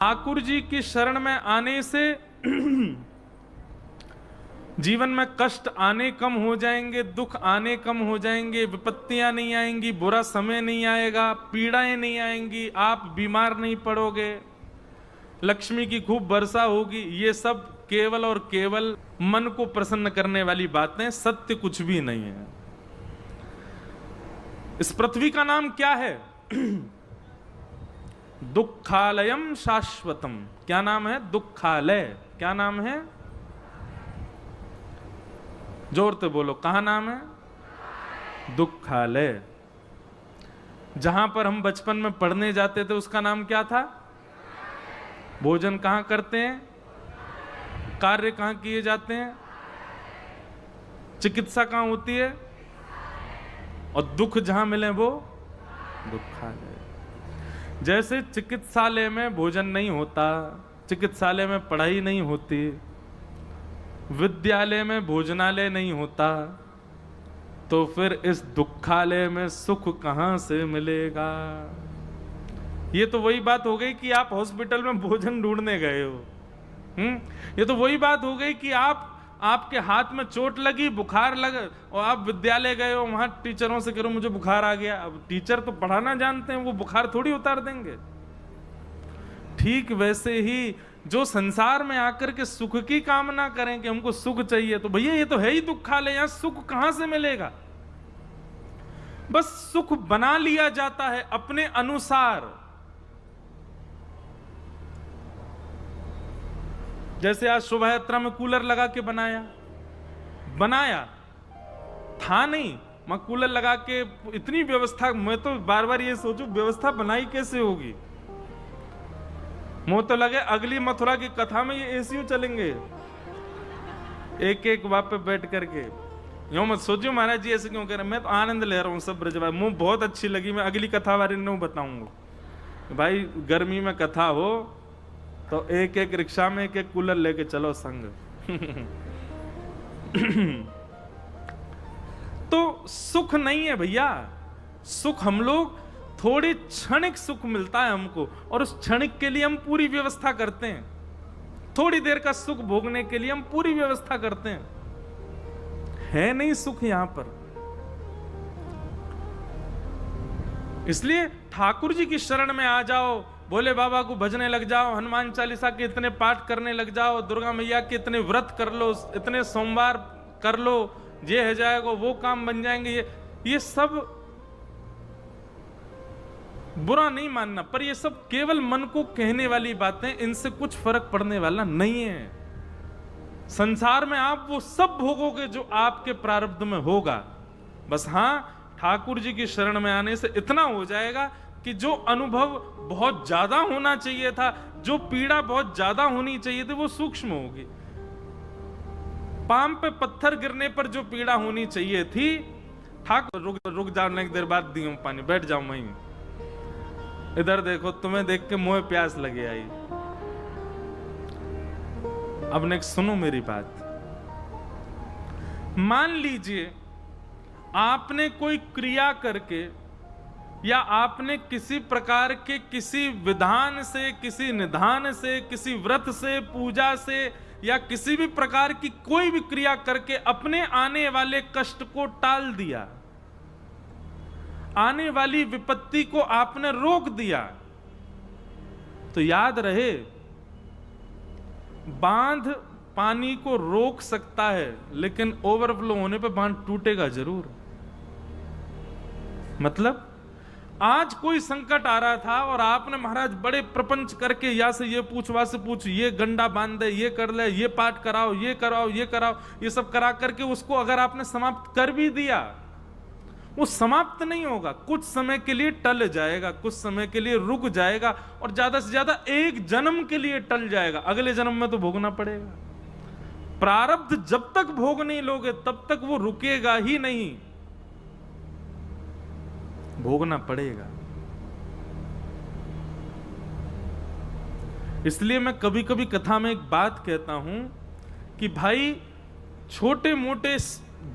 ठाकुर जी की शरण में आने से जीवन में कष्ट आने कम हो जाएंगे, दुख आने कम हो जाएंगे, विपत्तियां नहीं आएंगी, बुरा समय नहीं आएगा, पीड़ाएं नहीं आएंगी, आप बीमार नहीं पड़ोगे, लक्ष्मी की खूब वर्षा होगी। ये सब केवल और केवल मन को प्रसन्न करने वाली बातें, सत्य कुछ भी नहीं है। इस पृथ्वी का नाम क्या है? दुखालयम शाश्वतम। क्या नाम है? दुखालय। क्या नाम है? जोर से बोलो, कहां नाम है? दुखालय। जहां पर हम बचपन में पढ़ने जाते थे उसका नाम क्या था? भोजन कहां करते हैं? कार्य कहां किए जाते हैं? चिकित्सा कहां होती है? और दुख जहां मिले वो दुखालय। जैसे चिकित्सालय में भोजन नहीं होता, चिकित्सालय में पढ़ाई नहीं होती, विद्यालय में भोजनालय नहीं होता, तो फिर इस दुखालय में सुख कहां से मिलेगा? ये तो वही बात हो गई कि आप हॉस्पिटल में भोजन ढूंढने गए हो। ये तो वही बात हो गई कि आपके हाथ में चोट लगी, बुखार लगा और आप विद्यालय गए हो, वहां टीचरों से करो मुझे बुखार आ गया। अब टीचर तो पढ़ाना जानते हैं, वो बुखार थोड़ी उतार देंगे। ठीक वैसे ही जो संसार में आकर के सुख की कामना करें कि हमको सुख चाहिए, तो भैया ये तो है ही दुखालय, यहां सुख कहां से मिलेगा? बस सुख बना लिया जाता है अपने अनुसार। जैसे आज शोभा यात्रा में कूलर लगा के बनाया था नहीं, मैं कूलर लगा के इतनी व्यवस्था, मैं तो बार बार ये सोचूं व्यवस्था बनाई कैसे होगी। मुझे तो लगे अगली मथुरा की कथा में ये एसीयू चलेंगे, एक एक वहां पे बैठ करके। यूं मत सोचो महाराज जी ऐसे क्यों कह रहे, मैं तो आनंद ले रहा हूं सब ब्रजवासी। मुझे बहुत अच्छी लगी, मैं अगली कथा बारे में बताऊंगा। भाई गर्मी में कथा हो तो एक एक रिक्शा में एक एक कूलर लेके चलो संग। तो सुख नहीं है भैया, सुख हम लोग थोड़ी क्षणिक सुख मिलता है हमको, और उस क्षणिक के लिए हम पूरी व्यवस्था करते हैं। थोड़ी देर का सुख भोगने के लिए हम पूरी व्यवस्था करते हैं। है नहीं सुख यहां पर। इसलिए ठाकुर जी की शरण में आ जाओ, भोले बाबा को भजने लग जाओ, हनुमान चालीसा के इतने पाठ करने लग जाओ, दुर्गा मैया के इतने व्रत कर लो, इतने सोमवार कर लो, ये हो जाएगा, वो काम बन जाएंगे। ये सब बुरा नहीं मानना, पर ये सब केवल मन को कहने वाली बातें, इनसे कुछ फर्क पड़ने वाला नहीं है। संसार में आप वो सब भोगोगे जो आपके प्रारब्ध में होगा। बस हां, ठाकुर जी की शरण में आने से इतना हो जाएगा कि जो अनुभव बहुत ज्यादा होना चाहिए था, जो पीड़ा बहुत ज्यादा होनी चाहिए थी, वो सूक्ष्म होगी। पाम पे पत्थर गिरने पर जो पीड़ा होनी चाहिए थी, ठाकुर रुक जाओ, एक देर बाद दियो पानी, बैठ जाओ वहीं, इधर देखो, तुम्हें देख के मुंह प्यास लगे आई। अब नेक्स्ट सुनो मेरी बात। मान लीजिए आपने कोई क्रिया करके, या आपने किसी प्रकार के किसी विधान से, किसी निधान से, किसी व्रत से, पूजा से, या किसी भी प्रकार की कोई भी क्रिया करके अपने आने वाले कष्ट को टाल दिया, आने वाली विपत्ति को आपने रोक दिया, तो याद रहे बांध पानी को रोक सकता है, लेकिन ओवरफ्लो होने पर बांध टूटेगा जरूर। मतलब आज कोई संकट आ रहा था और आपने महाराज बड़े प्रपंच करके, या से ये पूछ, वहां से पूछ, ये गंडा बांध दे, ये कर ले, ये पाठ कराओ, ये कराओ, ये कराओ, ये सब करा करके उसको अगर आपने समाप्त कर भी दिया, वो समाप्त नहीं होगा। कुछ समय के लिए टल जाएगा, कुछ समय के लिए रुक जाएगा, और ज्यादा से ज्यादा एक जन्म के लिए टल जाएगा। अगले जन्म में तो भोगना पड़ेगा। प्रारब्ध जब तक भोग नहीं लोगे तब तक वो रुकेगा ही नहीं, भोगना पड़ेगा। इसलिए मैं कभी कभी कथा में एक बात कहता हूं कि भाई छोटे मोटे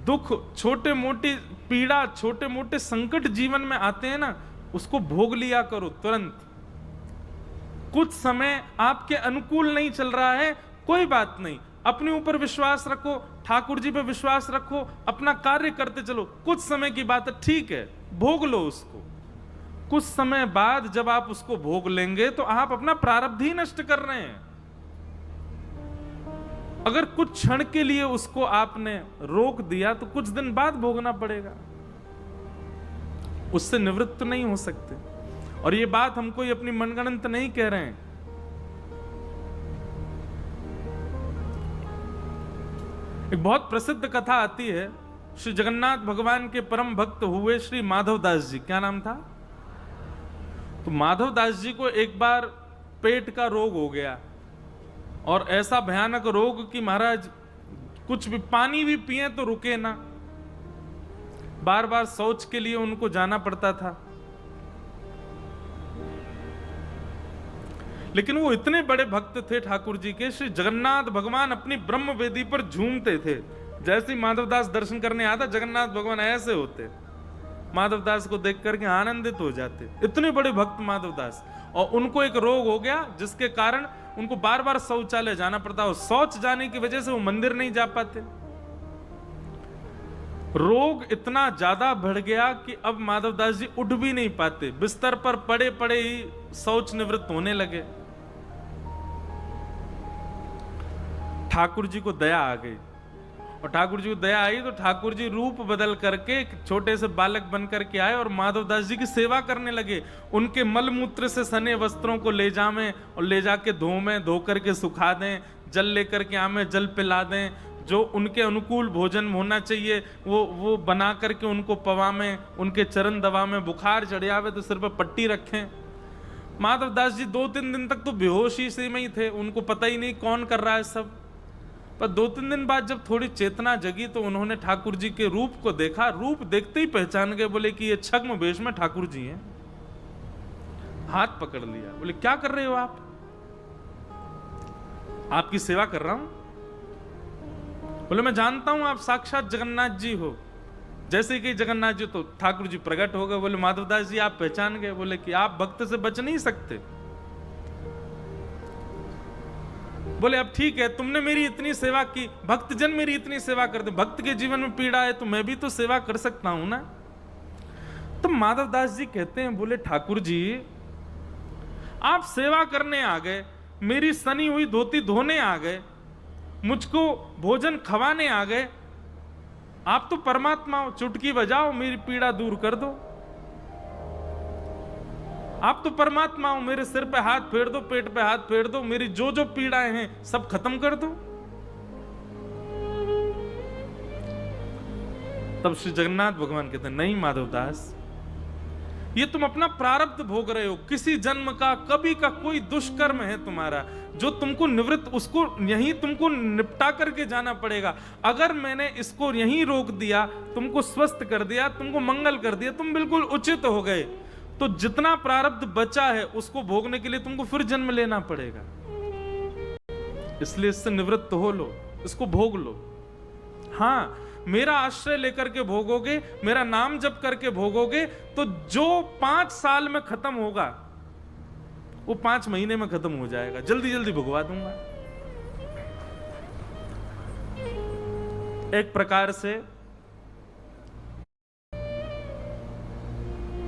दुख, छोटे मोटी पीड़ा, छोटे मोटे संकट जीवन में आते हैं ना, उसको भोग लिया करो तुरंत। कुछ समय आपके अनुकूल नहीं चल रहा है, कोई बात नहीं, अपने ऊपर विश्वास रखो, ठाकुर जी पे विश्वास रखो, अपना कार्य करते चलो। कुछ समय की बात है, ठीक है, भोग लो उसको। कुछ समय बाद जब आप उसको भोग लेंगे तो आप अपना प्रारब्ध ही नष्ट कर रहे हैं। अगर कुछ क्षण के लिए उसको आपने रोक दिया तो कुछ दिन बाद भोगना पड़ेगा, उससे निवृत्त नहीं हो सकते। और ये बात हम कोई अपनी मनगढ़ंत नहीं कह रहे हैं। एक बहुत प्रसिद्ध कथा आती है, श्री जगन्नाथ भगवान के परम भक्त हुए श्री माधवदास जी, क्या नाम था? तो माधवदास जी को एक बार पेट का रोग हो गया, और ऐसा भयानक रोग कि महाराज कुछ भी पानी भी पिए तो रुके ना, बार बार शौच के लिए उनको जाना पड़ता था। लेकिन वो इतने बड़े भक्त थे ठाकुर जी के, श्री जगन्नाथ भगवान अपनी ब्रह्म वेदी पर झूमते थे। जैसे ही माधवदास दर्शन करने आता, जगन्नाथ भगवान ऐसे होते, माधवदास को देख करके आनंदित हो जाते। इतने बड़े भक्त माधवदास। और उनको एक रोग हो गया जिसके कारण उनको बार बार शौचालय जाना पड़ता, और शौच जाने की वजह से वो मंदिर नहीं जा पाते। रोग इतना ज्यादा बढ़ गया कि अब माधवदास जी उठ भी नहीं पाते, बिस्तर पर पड़े पड़े ही शौच निवृत्त होने लगे। ठाकुर जी को दया आ गई, और ठाकुर जी को दया आई तो ठाकुर जी रूप बदल करके छोटे से बालक बन करके आए और माधवदास जी की सेवा करने लगे। उनके मलमूत्र से सने वस्त्रों को ले जावें और ले जाके धोवें, धो करके सुखा दें, जल लेकर के आवें, जल पिला दें, जो उनके अनुकूल भोजन होना चाहिए वो बना करके उनको पवावें, उनके चरण दबावें, बुखार चढ़ आवे तो सिर पर पट्टी रखें। माधवदास जी 2-3 दिन तक तो बेहोशी से में ही थे, उनको पता ही नहीं कौन कर रहा है सब। पर 2-3 दिन बाद जब थोड़ी चेतना जगी तो उन्होंने ठाकुर जी के रूप को देखा। रूप देखते ही पहचान गए, बोले कि ये छद्म वेश में ठाकुर जी हैं। हाथ पकड़ लिया, बोले क्या कर रहे हो आप? आपकी सेवा कर रहा हूं। बोले मैं जानता हूं आप साक्षात जगन्नाथ जी हो। जैसे कि जगन्नाथ जी तो ठाकुर जी प्रकट हो गए। बोले माधवदास जी आप पहचान गए? बोले कि आप भक्त से बच नहीं सकते। बोले अब ठीक है, तुमने मेरी इतनी सेवा की, भक्तजन मेरी इतनी सेवा कर दे, भक्त के जीवन में पीड़ा है तो मैं भी तो सेवा कर सकता हूं ना। तो माधवदास जी कहते हैं, बोले ठाकुर जी आप सेवा करने आ गए, मेरी सनी हुई धोती धोने आ गए, मुझको भोजन खवाने आ गए, आप तो परमात्मा हो, चुटकी बजाओ मेरी पीड़ा दूर कर दो। आप तो परमात्मा हो, मेरे सिर पे हाथ फेर दो, पेट पे हाथ फेर दो, मेरी जो जो पीड़ाएं हैं सब खत्म कर दो। तब श्री जगन्नाथ भगवान कहते हैं, नहीं माधवदास, ये तुम अपना प्रारब्ध भोग रहे हो। किसी जन्म का कभी का कोई दुष्कर्म है तुम्हारा, जो तुमको निवृत्त, उसको यहीं तुमको निपटा करके जाना पड़ेगा। अगर मैंने इसको यहीं रोक दिया, तुमको स्वस्थ कर दिया, तुमको मंगल कर दिया, तुम बिल्कुल उचित हो गए, तो जितना प्रारब्ध बचा है उसको भोगने के लिए तुमको फिर जन्म लेना पड़ेगा। इसलिए इससे निवृत्त हो लो, इसको भोग लो। हाँ, मेरा आश्रय लेकर के भोगोगे, मेरा नाम जप करके भोगोगे, तो जो 5 साल में खत्म होगा वो 5 महीने में खत्म हो जाएगा। जल्दी जल्दी भुगवा दूंगा। एक प्रकार से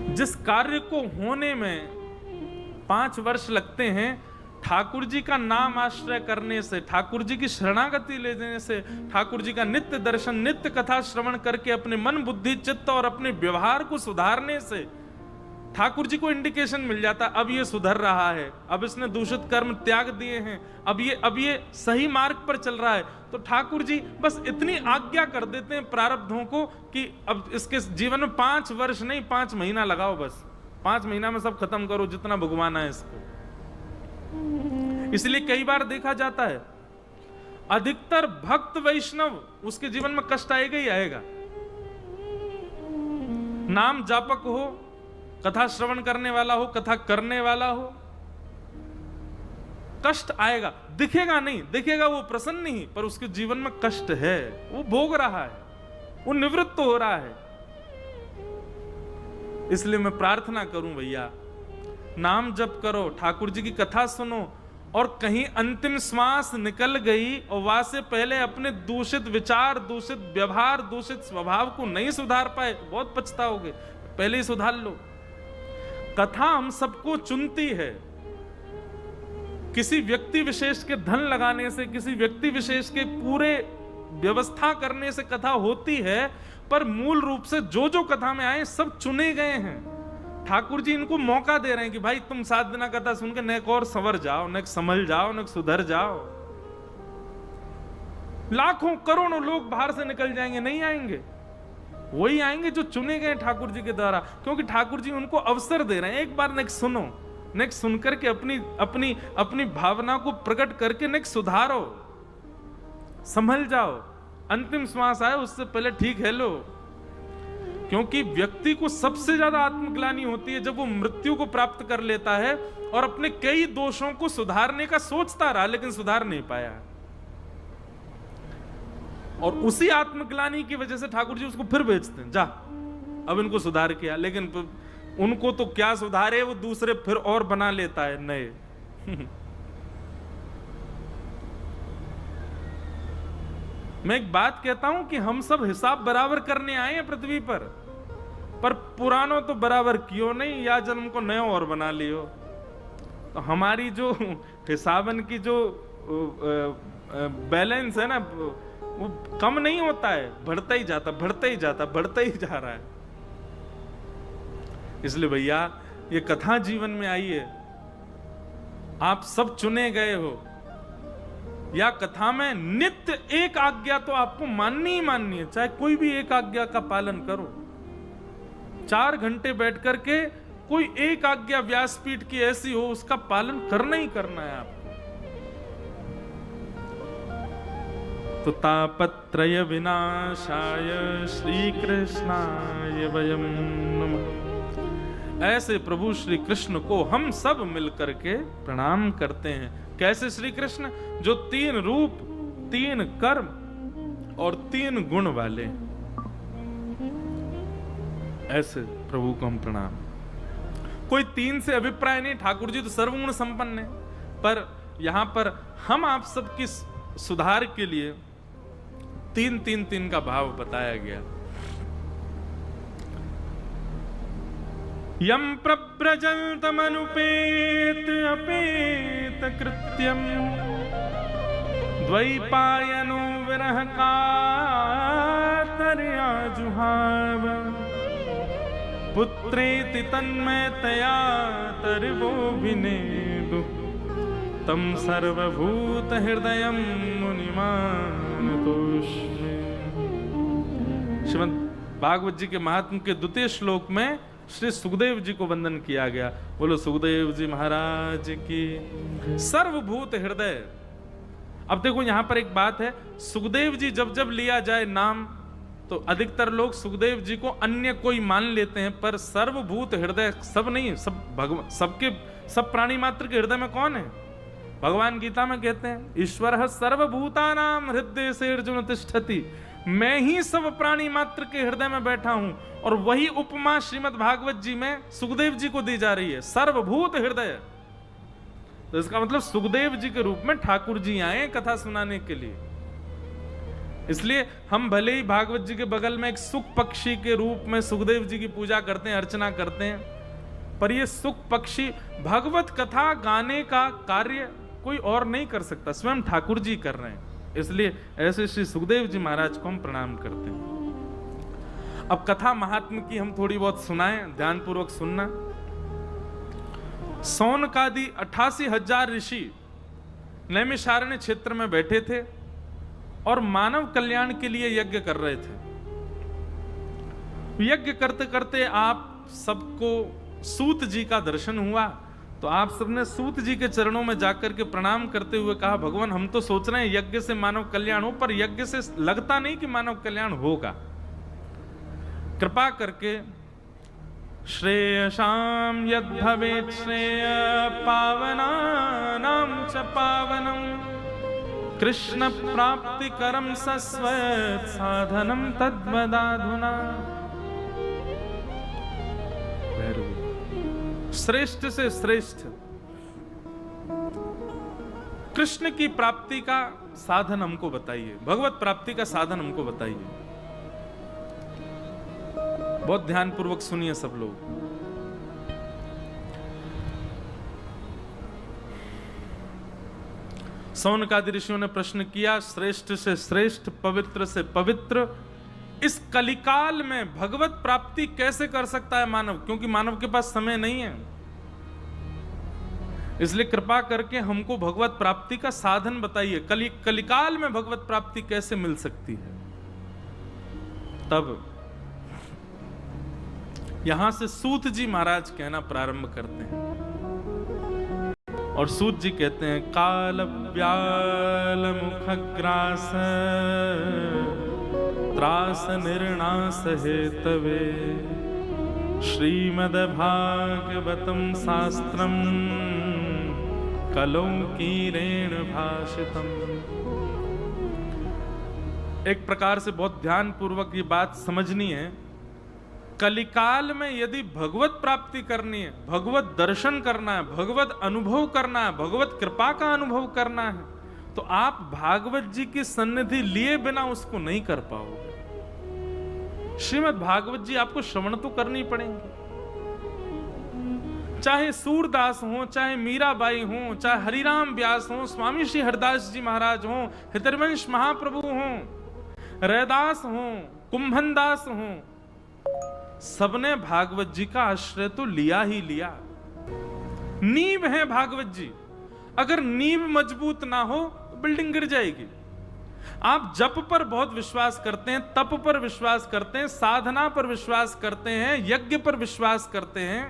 जिस कार्य को होने में 5 वर्ष लगते हैं, ठाकुर जी का नाम आश्रय करने से, ठाकुर जी की शरणागति लेने से, ठाकुर जी का नित्य दर्शन, नित्य कथा श्रवण करके अपने मन, बुद्धि, चित्त और अपने व्यवहार को सुधारने से ठाकुर जी को इंडिकेशन मिल जाता, अब ये सुधर रहा है, अब इसने दूषित कर्म त्याग दिए हैं, अब ये सही मार्ग पर चल रहा है। तो ठाकुर जी बस इतनी आज्ञा कर देते हैं प्रारब्धों को कि अब इसके जीवन में 5 वर्ष नहीं, 5 महीना लगाओ, बस 5 महीना में सब खत्म करो जितना भगवाना है इसको। इसलिए कई बार देखा जाता है, अधिकतर भक्त वैष्णव उसके जीवन में कष्ट आएगा ही आएगा। नाम जापक हो, कथा श्रवण करने वाला हो, कथा करने वाला हो, कष्ट आएगा। दिखेगा नहीं, दिखेगा वो प्रसन्न नहीं, पर उसके जीवन में कष्ट है, वो भोग रहा है, वो निवृत्त हो रहा है। इसलिए मैं प्रार्थना करूं भैया, नाम जप करो, ठाकुर जी की कथा सुनो, और कहीं अंतिम श्वास निकल गई और वहां से पहले अपने दूषित विचार, दूषित व्यवहार, दूषित स्वभाव को नहीं सुधार पाए तो बहुत पछताओगे। पहले ही सुधार लो। कथा हम सबको चुनती है। किसी व्यक्ति विशेष के धन लगाने से, किसी व्यक्ति विशेष के पूरे व्यवस्था करने से कथा होती है, पर मूल रूप से जो जो कथा में आए सब चुने गए हैं। ठाकुर जी इनको मौका दे रहे हैं कि भाई तुम 7 दिन कथा सुन के नेक और संवर जाओ, नेक संभल जाओ, नेक सुधर जाओ। लाखों करोड़ों लोग बाहर से निकल जाएंगे, नहीं आएंगे। वही आएंगे जो चुने गए ठाकुर जी के द्वारा, क्योंकि ठाकुर जी उनको अवसर दे रहे हैं। एक बार नेक सुनो, नेक सुन करके अपनी अपनी अपनी भावना को प्रकट करके नेक सुधारो, संभल जाओ। अंतिम श्वास आए उससे पहले ठीक है लो। क्योंकि व्यक्ति को सबसे ज्यादा आत्मग्लानि होती है जब वो मृत्यु को प्राप्त कर लेता है और अपने कई दोषों को सुधारने का सोचता रहा लेकिन सुधार नहीं पाया। और उसी आत्मग्लानि की वजह से ठाकुर जी उसको फिर भेजते हैं, जा अब इनको सुधार किया, लेकिन उनको तो क्या सुधारे, वो दूसरे फिर और बना लेता है नए। मैं एक बात कहता हूं कि हम सब हिसाब बराबर करने आए हैं पृथ्वी पर पुरानों तो बराबर कियो नहीं, या जन्म को नया और बना लियो। तो हमारी जो हिसाबन की जो बैलेंस है ना, वो कम नहीं होता है, बढ़ता ही जाता, बढ़ता ही जाता, बढ़ता ही जा रहा है। इसलिए भैया ये कथा जीवन में आई है, आप सब चुने गए हो। या कथा में नित्य एक आज्ञा तो आपको माननी ही माननी है, चाहे कोई भी एक आज्ञा का पालन करो। 4 घंटे बैठ करके कोई एक आज्ञा व्यासपीठ की ऐसी हो, उसका पालन करना ही करना है आपको। तो तापत्रय विनाशाय श्री कृष्णाय वयम नमः। ऐसे प्रभु श्री कृष्ण को हम सब मिलकर के प्रणाम करते हैं। कैसे श्री कृष्ण? जो 3 रूप, 3 कर्म और 3 गुण वाले, ऐसे प्रभु को हम प्रणाम। कोई 3 से अभिप्राय नहीं, ठाकुर जी तो सर्वगुण संपन्न है, पर यहां पर हम आप सबकी सुधार के लिए 3 का भाव बताया गया। यम प्रव्रजन्तमनुपेत अपेत कृत्यम द्वैपायनो विरह कातर्या जुहाव पुत्रेति तन्मयतया तर्वो विनेदु तम सर्वभूत हृदयं मुनिमानतोष्मे। श्रीमद् भागवत जी के महात्म के 2 श्लोक में श्री सुखदेव जी को वंदन किया गया। बोलो सुखदेव जी महाराज की। सर्वभूत हृदय। अब देखो यहां पर एक बात है, सुखदेव जी जब जब लिया जाए नाम तो अधिकतर लोग सुखदेव जी को अन्य कोई मान लेते हैं, पर सर्वभूत हृदय सब नहीं, सब प्राणी मात्र के हृदय में कौन है? भगवान गीता में कहते हैं ईश्वरः सर्वभूतानां हृदयेषु तिष्ठति। मैं ही सब प्राणी मात्र के हृदय में बैठा हूं। और वही उपमा श्रीमद् भागवत जी में सुखदेव जी को दी जा रही है, सर्वभूत हृदय। तो इसका मतलब सुखदेव जी के रूप में ठाकुर जी आए कथा सुनाने के लिए। इसलिए हम भले ही भागवत जी के बगल में एक सुख पक्षी के रूप में सुखदेव जी की पूजा करते हैं, अर्चना करते हैं, पर यह सुख पक्षी भगवत कथा गाने का कार्य कोई और नहीं कर सकता, स्वयं ठाकुर जी कर रहे हैं। इसलिए ऐसे श्री सुखदेव जी महाराज को हम प्रणाम करते हैं। अब कथा महात्म की हम थोड़ी बहुत सुनाएं, ध्यान पूर्वक सुनना। सौनकादि 88,000 ऋषि नैमिषारण्य क्षेत्र में बैठे थे और मानव कल्याण के लिए यज्ञ कर रहे थे। यज्ञ करते करते आप सबको सूत जी का दर्शन हुआ, तो आप सबने सूत जी के चरणों में जाकर के प्रणाम करते हुए कहा, भगवान हम तो सोच रहे हैं यज्ञ से मानव कल्याण हो, पर यज्ञ से लगता नहीं कि मानव कल्याण होगा। कृपा करके श्रेयसां यद् भवेत् श्रेय पावनानां च पावनं कृष्ण प्राप्तिकरं सस्वत् साधनं तद्वदाधुना। श्रेष्ठ से श्रेष्ठ कृष्ण की प्राप्ति का साधन हमको बताइए, भगवत प्राप्ति का साधन हमको बताइए। बहुत ध्यान पूर्वक सुनिए सब लोग। सौनकादि ऋषियों ने प्रश्न किया, श्रेष्ठ से श्रेष्ठ, पवित्र से पवित्र, इस कलिकाल में भगवत प्राप्ति कैसे कर सकता है मानव? क्योंकि मानव के पास समय नहीं है, इसलिए कृपा करके हमको भगवत प्राप्ति का साधन बताइए। कलिकाल में भगवत प्राप्ति कैसे मिल सकती है? तब यहां से सूत जी महाराज कहना प्रारंभ करते हैं और सूत जी कहते हैं, काल व्याल मुखग्रास त्रास निर्णास हेतवे श्रीमद् भागवतम शास्त्रम कलौकीरेण भाषितम। एक प्रकार से बहुत ध्यान पूर्वक ये बात समझनी है। कलिकाल में यदि भगवत प्राप्ति करनी है, भगवत दर्शन करना है, भगवत अनुभव करना है, भगवत कृपा का अनुभव करना है, तो आप भागवत जी की सन्निधि लिए बिना उसको नहीं कर पाओगे। श्रीमद् भागवत जी आपको श्रवण तो करनी पड़ेंगी, चाहे सूरदास हो, चाहे मीराबाई हो, चाहे हरिराम व्यास हो, स्वामी श्री हरदास जी महाराज हो, हितरवंश महाप्रभु हो, रैदास हो, कुंभनदास हो, सबने भागवत जी का आश्रय तो लिया ही लिया। नींव है भागवत जी, अगर नींव मजबूत ना हो तो बिल्डिंग गिर जाएगी। आप जप पर बहुत विश्वास करते हैं, तप पर विश्वास करते हैं, साधना पर विश्वास करते हैं, यज्ञ पर विश्वास करते हैं,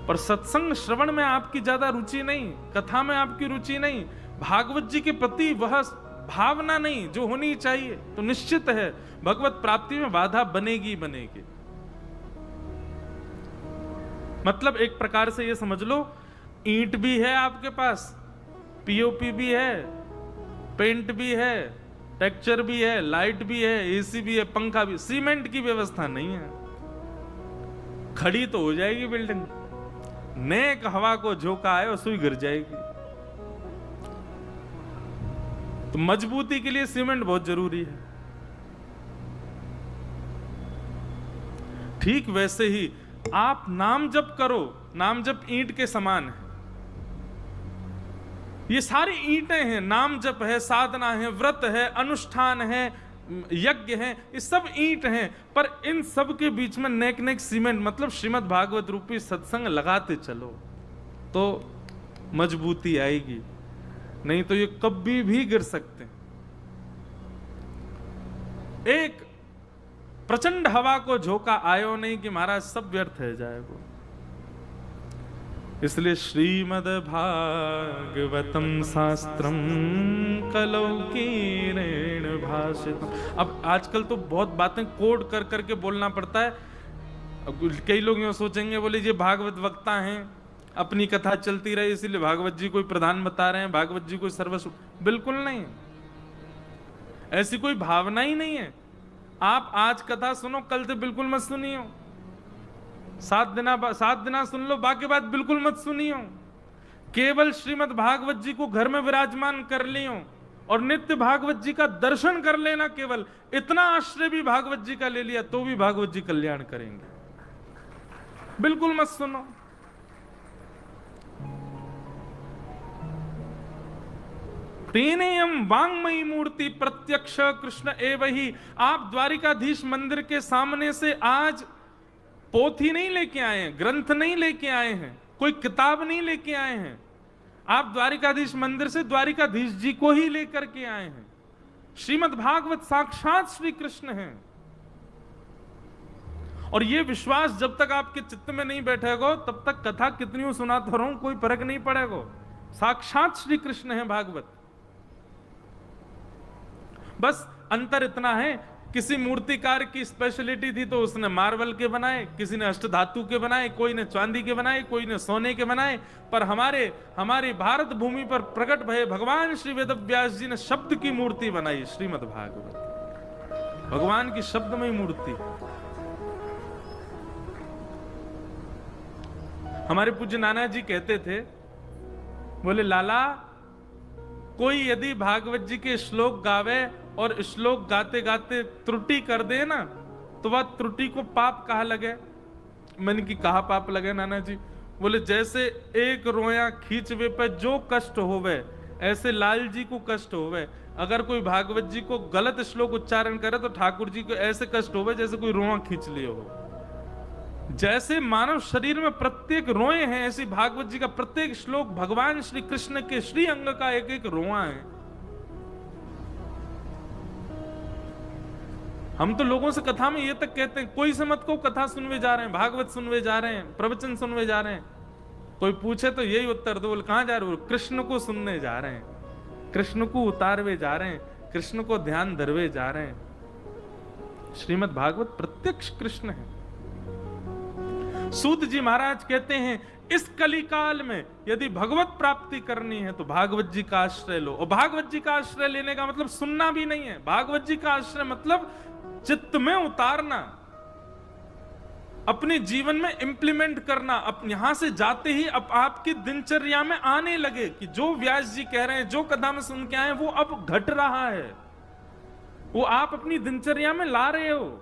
पर सत्संग श्रवण में आपकी ज्यादा रुचि नहीं, कथा में आपकी रुचि नहीं, भागवत जी के प्रति वह भावना नहीं जो होनी चाहिए, तो निश्चित है भगवत प्राप्ति में बाधा बनेगी बनेगी। मतलब एक प्रकार से ये समझ लो, ईंट भी है आपके पास, पीओपी भी है, पेंट भी है, टेक्सचर भी है, लाइट भी है, एसी भी है, पंखा भी, सीमेंट की व्यवस्था नहीं है, खड़ी तो हो जाएगी बिल्डिंग, नेक हवा को झोंका है और सुई गिर जाएगी। तो मजबूती के लिए सीमेंट बहुत जरूरी है। ठीक वैसे ही आप नाम जप करो, नाम जप ईंट के समान है। ये सारी ईंटें हैं, नाम जप है, साधना है, व्रत है, अनुष्ठान है, यज्ञ है, ये सब ईंट हैं, पर इन सब के बीच में नेक नेक सीमेंट, मतलब श्रीमद् भागवत रूपी सत्संग लगाते चलो तो मजबूती आएगी, नहीं तो ये कभी भी गिर सकते हैं। एक प्रचंड हवा को झोंका आयो नहीं कि महाराज सब व्यर्थ है जाएगा। इसलिए श्रीमद् भागवतम शास्त्रम कलौकीरेण भाषितम। अब आजकल तो बहुत बातें कोड कर करके बोलना पड़ता है। अब कई लोग यूं सोचेंगे, बोले ये भागवत वक्ता हैं, अपनी कथा चलती रहे इसीलिए भागवत जी कोई प्रधान बता रहे हैं, भागवत जी कोई सर्वस्व। बिल्कुल नहीं, ऐसी कोई भावना ही नहीं है। आप आज कथा सुनो, कल से बिल्कुल मत सुनियो, 7 दिना सुन लो, बाकी बात बिल्कुल मत सुनियो। केवल श्रीमद् भागवत जी को घर में विराजमान कर लियो और नित्य भागवत जी का दर्शन कर लेना, केवल इतना आश्रय भी भागवत जी का ले लिया तो भी भागवत जी कल्याण करेंगे। बिल्कुल मत सुनो। तेनेयम वांगमयी मूर्ति प्रत्यक्ष कृष्ण एव ही। आप द्वारिकाधीश मंदिर के सामने से आज पोथी नहीं लेके आए हैं, ग्रंथ नहीं लेके आए हैं, कोई किताब नहीं लेके आए हैं, आप द्वारिकाधीश मंदिर से द्वारिकाधीश जी को ही लेकर के आए हैं। श्रीमद् भागवत साक्षात श्री कृष्ण हैं। और यह विश्वास जब तक आपके चित्त में नहीं बैठेगा तब तक कथा कितनी सुनाता रहूं कोई फर्क नहीं पड़ेगा। साक्षात श्री कृष्ण है भागवत। बस अंतर इतना है, किसी मूर्तिकार की स्पेशलिटी थी तो उसने मार्बल के बनाए, किसी ने अष्टधातु के बनाए, कोई ने चांदी के बनाए, कोई ने सोने के बनाए, पर हमारी भारत भूमि पर प्रकट भये भगवान श्री वेदव्यास जी ने शब्द की मूर्ति बनाई, श्रीमद् भागवत, भगवान की शब्दमयी मूर्ति। हमारे पूज्य नाना जी कहते थे, बोले लाला, कोई यदि भागवत जी के श्लोक गावे और श्लोक गाते गाते त्रुटि कर दे ना, तो वह त्रुटि को पाप कहा लगे। मैंने की कहा पाप लगे नाना जी? बोले जैसे एक रोया खींचवे पे जो कष्ट होवे, ऐसे लाल जी को कष्ट होवे। अगर कोई भागवत जी को गलत श्लोक उच्चारण करे तो ठाकुर जी को ऐसे कष्ट होवे जैसे कोई रोआ खींच लिए हो। जैसे मानव शरीर में प्रत्येक रोए हैं, ऐसी भागवत जी का प्रत्येक श्लोक भगवान श्री कृष्ण के श्री अंग का एक एक रोआ है। हम तो लोगों से कथा में ये तक कहते हैं, कोई से मत को कथा सुनवे जा रहे हैं, भागवत सुनवे जा रहे हैं, प्रवचन सुनवे जा रहे हैं। कोई पूछे तो यही उत्तर दो, बोले कहां जा रहे हो? कृष्ण को सुनने जा रहे हैं, कृष्ण को उतारवे जा रहे हैं, कृष्ण को ध्यान धरवे जा रहे हैं। श्रीमद् भागवत प्रत्यक्ष कृष्ण है। सूत जी महाराज कहते हैं, इस कलिकाल में यदि भगवत प्राप्ति करनी है तो भागवत जी का आश्रय लो। और भागवत जी का आश्रय लेने का मतलब सुनना भी नहीं है। भागवत जी का आश्रय मतलब चित्त में उतारना, अपने जीवन में इंप्लीमेंट करना। अब यहां से जाते ही अब आपकी दिनचर्या में आने लगे कि जो व्यास जी कह रहे हैं, जो कथा में सुन के आए, वो अब घट रहा है, वो आप अपनी दिनचर्या में ला रहे हो।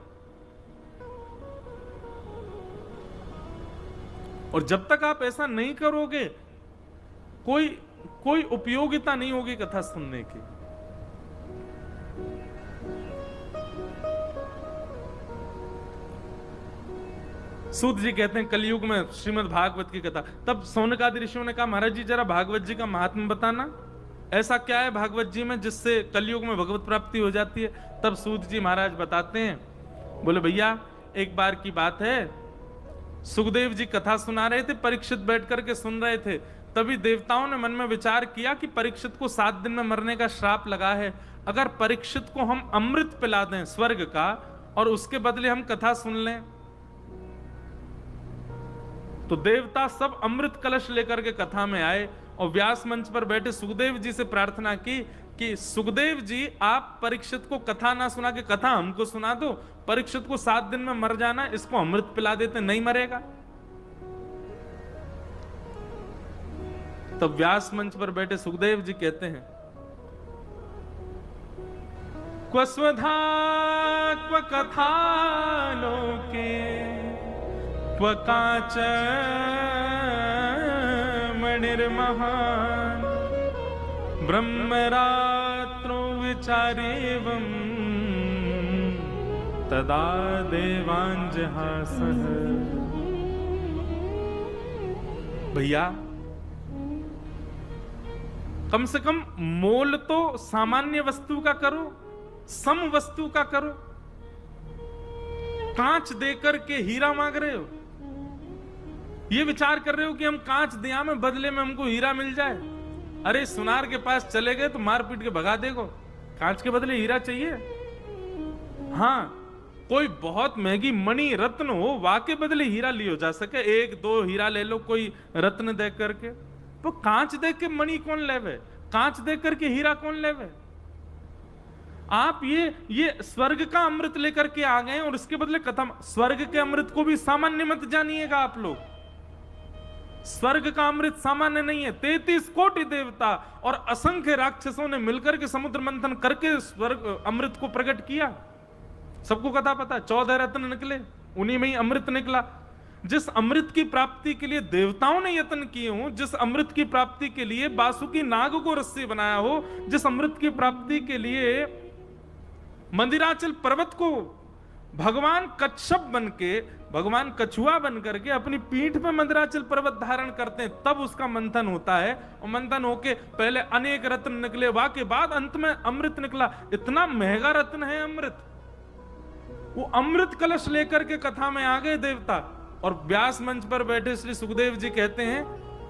और जब तक आप ऐसा नहीं करोगे, कोई उपयोगिता नहीं होगी कथा सुनने की। सूत जी कहते हैं, कलयुग में श्रीमद् भागवत की कथा। तब सौनकादि ऋषियों ने कहा, महाराज जी जरा भागवत जी का महात्म्य बताना, ऐसा क्या है भागवत जी में जिससे कलयुग में भगवत प्राप्ति हो जाती है? तब सूत जी महाराज बताते हैं, बोले भैया एक बार की बात है, सुखदेव जी कथा सुना रहे थे, परीक्षित बैठ करके सुन रहे थे। तभी देवताओं ने मन में विचार किया कि परीक्षित को 7 दिन में मरने का श्राप लगा है, अगर परीक्षित को हम अमृत पिला दें स्वर्ग का और उसके बदले हम कथा सुन लें, तो देवता सब अमृत कलश लेकर के कथा में आए और व्यास मंच पर बैठे सुखदेव जी से प्रार्थना की कि सुखदेव जी आप परीक्षित को कथा ना सुना के कथा हमको सुना दो, परीक्षित को 7 दिन में मर जाना, इसको अमृत पिला देते, नहीं मरेगा। तब व्यास मंच पर बैठे सुखदेव जी कहते हैं, क्व स्वधा क्व कथा लोके क्व काच मणिर्महान् ब्रह्मरात्रो विचारेवं तदा देवांजहासः। भैया कम से कम मोल तो सामान्य वस्तु का करो, सम वस्तु का करो। कांच देकर के हीरा मांग रहे हो, ये विचार कर रहे हो कि हम कांच दिया में बदले में हमको हीरा मिल जाए। अरे सुनार के पास चले गए तो मार पीट के भगा देगो, कांच के बदले हीरा चाहिए? हाँ, कोई बहुत महंगी मणि रत्न हो, वाके बदले हीरा लियो जा सके, 1-2 हीरा ले लो कोई रत्न दे करके, तो कांच दे के मणि कौन लेवे, कांच दे करके हीरा कौन लेवे? आप ये स्वर्ग का अमृत लेकर के आ गए और इसके बदले कथा। स्वर्ग के अमृत को भी सामान्य मत जानिएगा आप लोग, स्वर्ग का अमृत सामान्य नहीं है। 33 कोटि देवता और असंख्य राक्षसों ने मिलकर के समुद्र मंथन करके स्वर्ग अमृत को प्रकट किया। सबको कथा पता, 14 रत्न निकले, उन्हीं में ही अमृत निकला। जिस अमृत की प्राप्ति के लिए देवताओं ने यत्न किए हो, जिस अमृत की प्राप्ति के लिए बासुकी नाग को रस्सी बनाया हो, जिस अमृत की प्राप्ति के लिए मंदिराचल पर्वत को भगवान कच्छप बनके, भगवान कछुआ बन करके अपनी पीठ पे मंदिराचल पर्वत धारण करते हैं, तब उसका मंथन होता है। और मंथन होके पहले अनेक रत्न निकले, वाके बाद अंत में अमृत निकला। इतना महंगा रत्न है अमृत। वो अमृत कलश लेकर के कथा में आ गए देवता, और व्यास मंच पर बैठे श्री सुखदेव जी कहते हैं,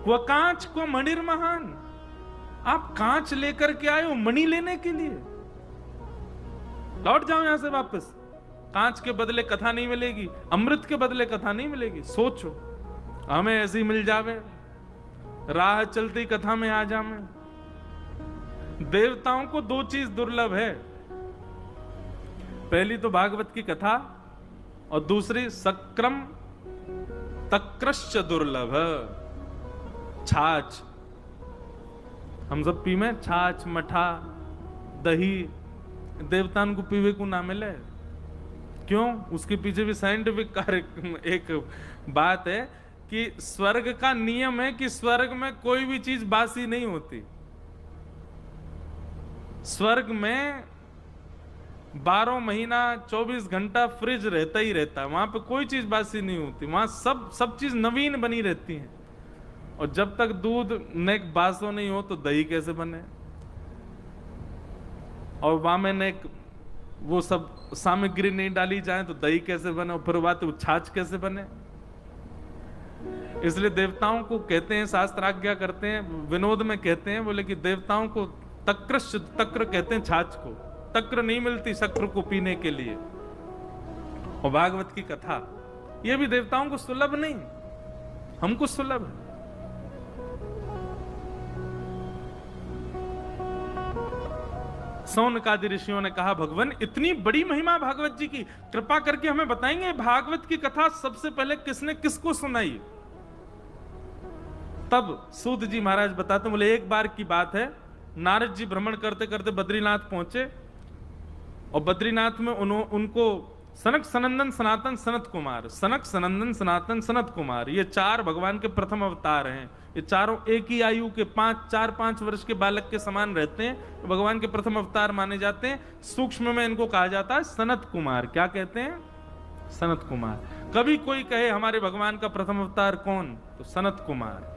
वह कांच को मणिर महान। आप कांच लेकर के आए हो मणि लेने के लिए, लौट जाओ यहां से वापस। कांच के बदले कथा नहीं मिलेगी, अमृत के बदले कथा नहीं मिलेगी। सोचो, हमें ऐसी मिल जावे, राह चलती कथा में आ जावे। देवताओं को 2 चीज दुर्लभ है, पहली तो भागवत की कथा और दूसरी सक्रम तक्रश्च दुर्लभ। छाछ हम सब पीवे, छाछ मठा दही, देवतान को पीवे को ना मिले। क्यों? उसके पीछे भी साइंटिफिक कार्य एक बात है कि स्वर्ग का नियम है कि स्वर्ग में कोई भी चीज बासी नहीं होती। स्वर्ग में 12 महीना 24 घंटा फ्रिज रहता ही रहता है। वहां पे कोई चीज बासी नहीं होती, वहां सब चीज नवीन बनी रहती है। और जब तक दूध नेक बासो नहीं हो तो दही कैसे बने? और वहां में नेक वो सब सामग्री नहीं डाली जाए तो दही कैसे बने? और फिर बात छाछ कैसे बने? इसलिए देवताओं को कहते हैं, शास्त्र आज्ञा करते हैं, विनोद में कहते हैं, बोले कि देवताओं को तक्र कहते हैं छाछ को। तक्र नहीं मिलती शक्र को पीने के लिए। और भागवत की कथा यह भी देवताओं को सुलभ नहीं, हमको सुलभ है। सौनकादि ऋषियों ने कहा, भगवान इतनी बड़ी महिमा भागवत जी की, कृपा करके हमें बताएंगे भागवत की कथा सबसे पहले किसने किसको सुनाई? तब सूत जी महाराज बताते, बोले एक बार की बात है, नारद जी भ्रमण करते करते बद्रीनाथ पहुंचे और बद्रीनाथ में उनको सनक सनंदन सनातन सनत कुमार, सनक सनंदन सनातन सनत कुमार, ये 4 भगवान के प्रथम अवतार हैं। ये चारों एक ही आयु के 4-5 वर्ष के बालक के समान रहते हैं, भगवान के प्रथम अवतार माने जाते हैं। सूक्ष्म में इनको कहा जाता है सनत कुमार। क्या कहते हैं? सनत कुमार। कभी कोई कहे हमारे भगवान का प्रथम अवतार कौन, तो सनत कुमार।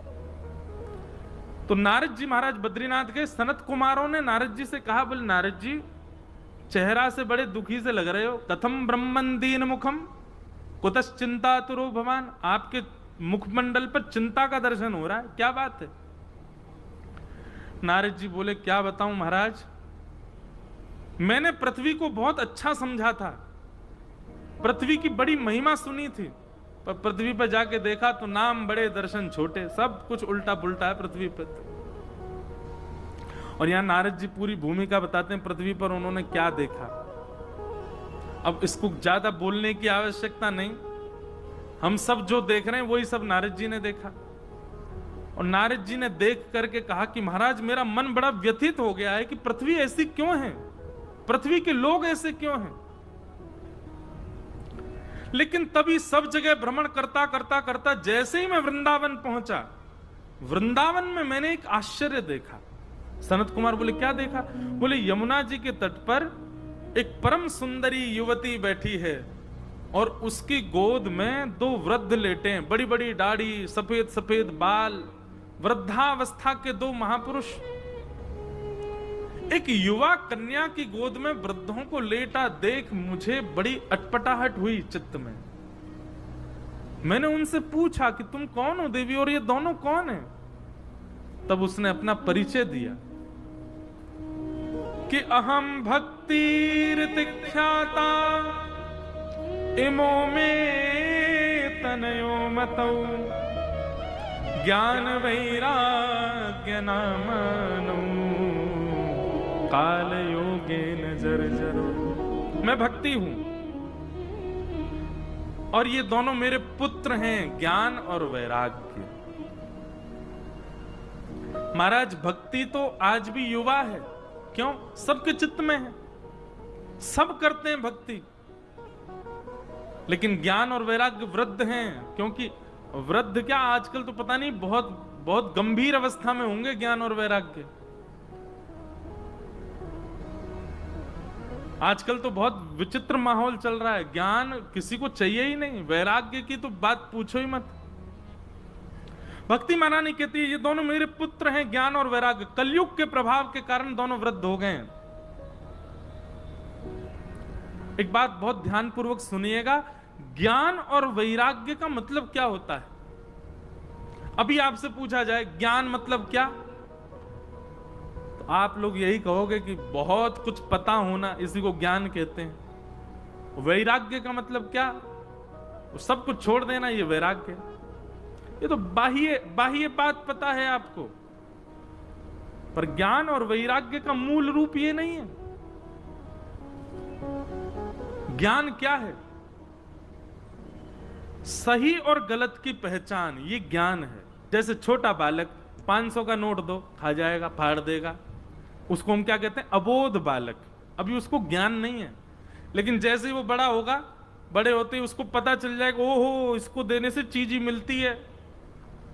तो नारद जी महाराज बद्रीनाथ गए, सनत कुमारों ने नारद जी से कहा, बोले नारद जी चेहरा से बड़े दुखी से लग रहे हो, कथम ब्रह्मन दीन मुखम कुतश्चिंता तुरो भगवान, आपके मुखमंडल पर चिंता का दर्शन हो रहा है, क्या बात है? नारद जी बोले, क्या बताऊं महाराज, मैंने पृथ्वी को बहुत अच्छा समझा था, पृथ्वी की बड़ी महिमा सुनी थी, पर पृथ्वी पर जाके देखा तो नाम बड़े दर्शन छोटे, सब कुछ उल्टा पुल्टा है पृथ्वी पर। और यहां नारद जी पूरी भूमिका बताते हैं पृथ्वी पर उन्होंने क्या देखा। अब इसको ज्यादा बोलने की आवश्यकता नहीं, हम सब जो देख रहे हैं वही सब नारद जी ने देखा। और नारद जी ने देख करके कहा कि महाराज मेरा मन बड़ा व्यथित हो गया है कि पृथ्वी ऐसी क्यों है, पृथ्वी के लोग ऐसे क्यों हैं। लेकिन तभी सब जगह भ्रमण करता करता करता जैसे ही मैं वृंदावन पहुंचा, वृंदावन में मैंने एक आश्चर्य देखा। सनत कुमार बोले, क्या देखा? बोले यमुना जी के तट पर एक परम सुंदरी युवती बैठी है और उसकी गोद में 2 वृद्ध लेटे हैं, बड़ी बड़ी दाढ़ी, सफेद सफेद बाल, वृद्धावस्था के 2 महापुरुष। एक युवा कन्या की गोद में वृद्धों को लेटा देख मुझे बड़ी अटपटाहट हुई चित्त में। मैंने उनसे पूछा कि तुम कौन हो देवी, और ये दोनों कौन हैं? तब उसने अपना परिचय दिया कि अहम भक्तिर्तिख्याता इमो में तनयो मतौ ज्ञान वैराग्य नामनो काल योगे नजर जरो। मैं भक्ति हूं और ये दोनों मेरे पुत्र हैं, ज्ञान और वैराग्य। महाराज भक्ति तो आज भी युवा है, क्यों? सबके चित्त में है, सब करते हैं भक्ति। लेकिन ज्ञान और वैराग्य वृद्ध हैं, क्योंकि वृद्ध क्या आजकल तो पता नहीं बहुत बहुत गंभीर अवस्था में होंगे ज्ञान और वैराग्य। आजकल तो बहुत विचित्र माहौल चल रहा है, ज्ञान किसी को चाहिए ही नहीं, वैराग्य की तो बात पूछो ही मत। भक्ति महारानी कहती है ये दोनों मेरे पुत्र हैं, ज्ञान और वैराग्य। कलयुग के प्रभाव के कारण दोनों वृद्ध हो गए हैं। एक बात बहुत ध्यानपूर्वक सुनिएगा, ज्ञान और वैराग्य का मतलब क्या होता है? अभी आपसे पूछा जाए ज्ञान मतलब क्या, तो आप लोग यही कहोगे कि बहुत कुछ पता होना, इसी को ज्ञान कहते हैं। वैराग्य का मतलब क्या? सब कुछ छोड़ देना, ये वैराग्य। ये तो बाह्य बात पता है आपको, पर ज्ञान और वैराग्य का मूल रूप ये नहीं है। ज्ञान क्या है? सही और गलत की पहचान ये ज्ञान है। जैसे छोटा बालक 500 का नोट दो, खा जाएगा, फाड़ देगा, उसको हम क्या कहते हैं? अबोध बालक। अभी उसको ज्ञान नहीं है। लेकिन जैसे ही वो बड़ा होगा, बड़े होते ही उसको पता चल जाएगा, ओहो इसको देने से चीज ही मिलती है।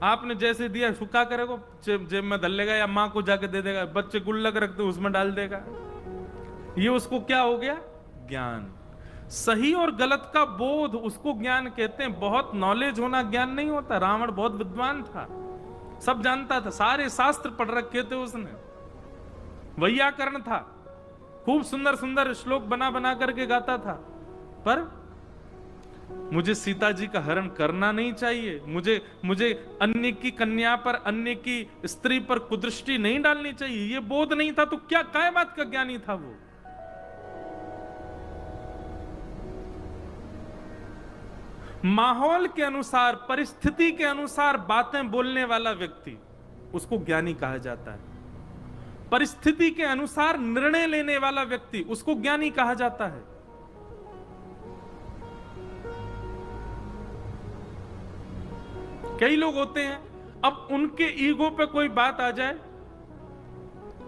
आपने जैसे दिया सुखा करेगा, जेब में धर लेगा या माँ को जाके दे देगा। बच्चे गुल्लक रखते उसमें डाल देगा। ये उसको क्या हो गया? ज्ञान। सही और गलत का बोध, उसको ज्ञान कहते हैं। बहुत नॉलेज होना ज्ञान नहीं होता। रावण बहुत विद्वान था, सब जानता था, सारे शास्त्र पढ़ रखे थे उसने, वैयाकरण था, खूब सुंदर सुंदर श्लोक बना बना करके गाता था। पर मुझे सीता जी का हरण करना नहीं चाहिए, मुझे अन्य की कन्या पर, अन्य की स्त्री पर कुदृष्टि नहीं डालनी चाहिए, ये बोध नहीं था। तो क्या काय बात का ज्ञानी था वो? माहौल के अनुसार, परिस्थिति के अनुसार बातें बोलने वाला व्यक्ति, उसको ज्ञानी कहा जाता है। परिस्थिति के अनुसार निर्णय लेने वाला व्यक्ति, उसको ज्ञानी कहा जाता है। कई लोग होते हैं, अब उनके ईगो पे कोई बात आ जाए